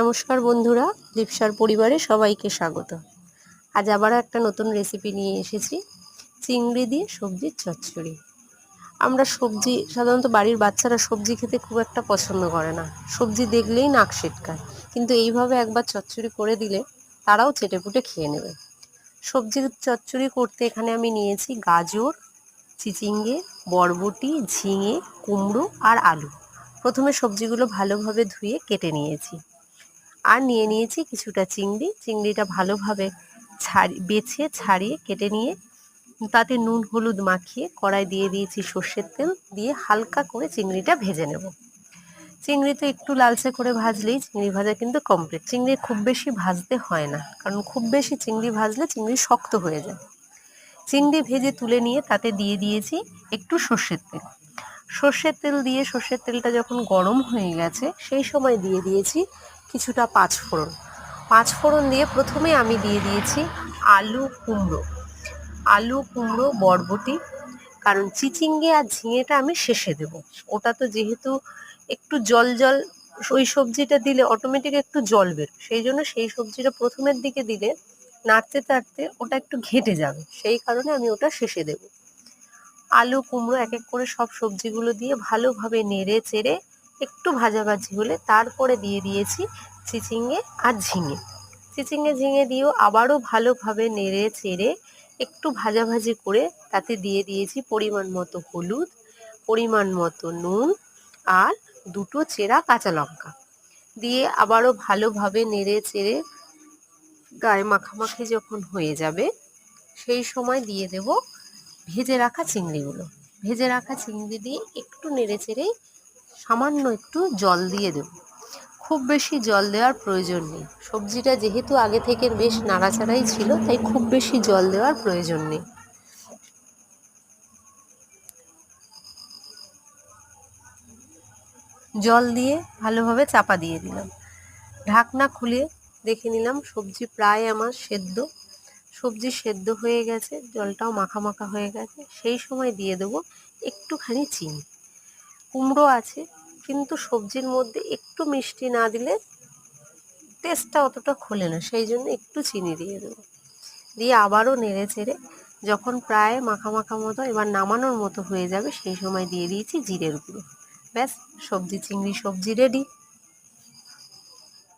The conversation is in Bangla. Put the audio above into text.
নমস্কার বন্ধুরা, লিপসার পরিবারে সবাইকে স্বাগত। আজ আবারও একটা নতুন রেসিপি নিয়ে এসেছি, চিংড়ি দিয়ে সবজির চচ্চড়ি। আমরা সবজি সাধারণত বাড়ির বাচ্চারা সবজি খেতে খুব একটা পছন্দ করে না, সবজি দেখলেই নাক সিটকায়। কিন্তু এইভাবে একবার চচ্চড়ি করে দিলে তারাও চেটেপুটে খেয়ে নেবে। সবজির চচ্চড়ি করতে এখানে আমি নিয়েছি গাজর, চিচিঙ্গে, বরবটি, ঝিঙে, কুমড়ো আর আলু। প্রথমে সবজিগুলো ভালোভাবে ধুয়ে কেটে নিয়েছি। আর নিয়ে নিয়েছি কিছুটা চিংড়িটা ভালোভাবে বেছে ছাড়িয়ে কেটে নিয়ে তাতে নুন হলুদ মাখিয়ে কড়াই দিয়ে দিয়েছি সর্ষের তেল দিয়ে হালকা করে চিংড়িটা ভেজে নেব। চিংড়ি তো একটু লালচে করে ভাজলেই চিংড়ি ভাজা কিন্তু কমপ্লিট। চিংড়ি খুব বেশি ভাজতে হয় না, কারণ খুব বেশি চিংড়ি ভাজলে চিংড়ি শক্ত হয়ে যায়। চিংড়ি ভেজে তুলে নিয়ে তাতে দিয়ে দিয়েছি একটু সর্ষের তেল। সর্ষের তেলটা যখন গরম হয়ে গেছে সেই সময় দিয়ে দিয়েছি কিছুটা পাঁচফোড়ন দিয়ে প্রথমে আমি দিয়ে দিয়েছি আলু কুমড়ো বরবটি, কারণ চিচিঙ্গে আর ঝিঙেটা আমি শেষে দেব। ওটা তো যেহেতু একটু জল জল, ওই সবজিটা দিলে অটোমেটিক একটু জল বের, সেই জন্য সেই সবজিটা প্রথমের দিকে দিলে নাড়তে নাড়তে ওটা একটু ঘেঁটে যাবে, সেই কারণে আমি ওটা শেষে দেব। আলু কুমড়ো এক এক করে সব সবজিগুলো দিয়ে ভালোভাবে নেড়ে চেড়ে একটু ভাজাভাজি হলে তারপরে দিয়ে দিয়েছি চিচিঙ্গে দিয়েও আবারও ভালোভাবে নেড়ে চেড়ে একটু ভাজাভাজি করে তাতে দিয়ে দিয়েছি পরিমাণ মতো হলুদ, পরিমাণ মতো নুন আর দুটো চেরা কাঁচা লঙ্কা দিয়ে আবারও ভালোভাবে নেড়ে চেড়ে গায়ে মাখামাখি যখন হয়ে যাবে সেই সময় দিয়ে দেব ভেজে রাখা চিংড়ি দিয়ে একটু নেড়ে চেড়ে সামান্য একটু জল দিয়ে দেব। খুব বেশি জল দেওয়ার প্রয়োজন নেই, সবজিটা যেহেতু আগে থেকে বেশ নাড়াচাড়াই ছিল, তাই খুব বেশি জল দেওয়ার প্রয়োজন নেই। জল দিয়ে ভালোভাবে চাপা দিয়ে দিলাম, ঢাকনা খুলে দেখে নিলাম সবজি প্রায় আমার সবজি সেদ্ধ হয়ে গেছে, জলটাও মাখা মাখা হয়ে গেছে। সেই সময় দিয়ে দেবো একটুখানি চিনি। কুমড়ো আছে, কিন্তু সবজির মধ্যে একটু মিষ্টি না দিলে টেস্টটা অতটা খোলে না, সেই জন্য একটু চিনি দিয়ে দেবো। দিয়ে আবারও নেড়ে চেড়ে যখন প্রায় মাখা মাখা মতো এবার নামানোর মতো হয়ে যাবে সেই সময় দিয়ে দিয়েছি জিরের গুঁড়ো। ব্যাস, চিংড়ি সবজি রেডি।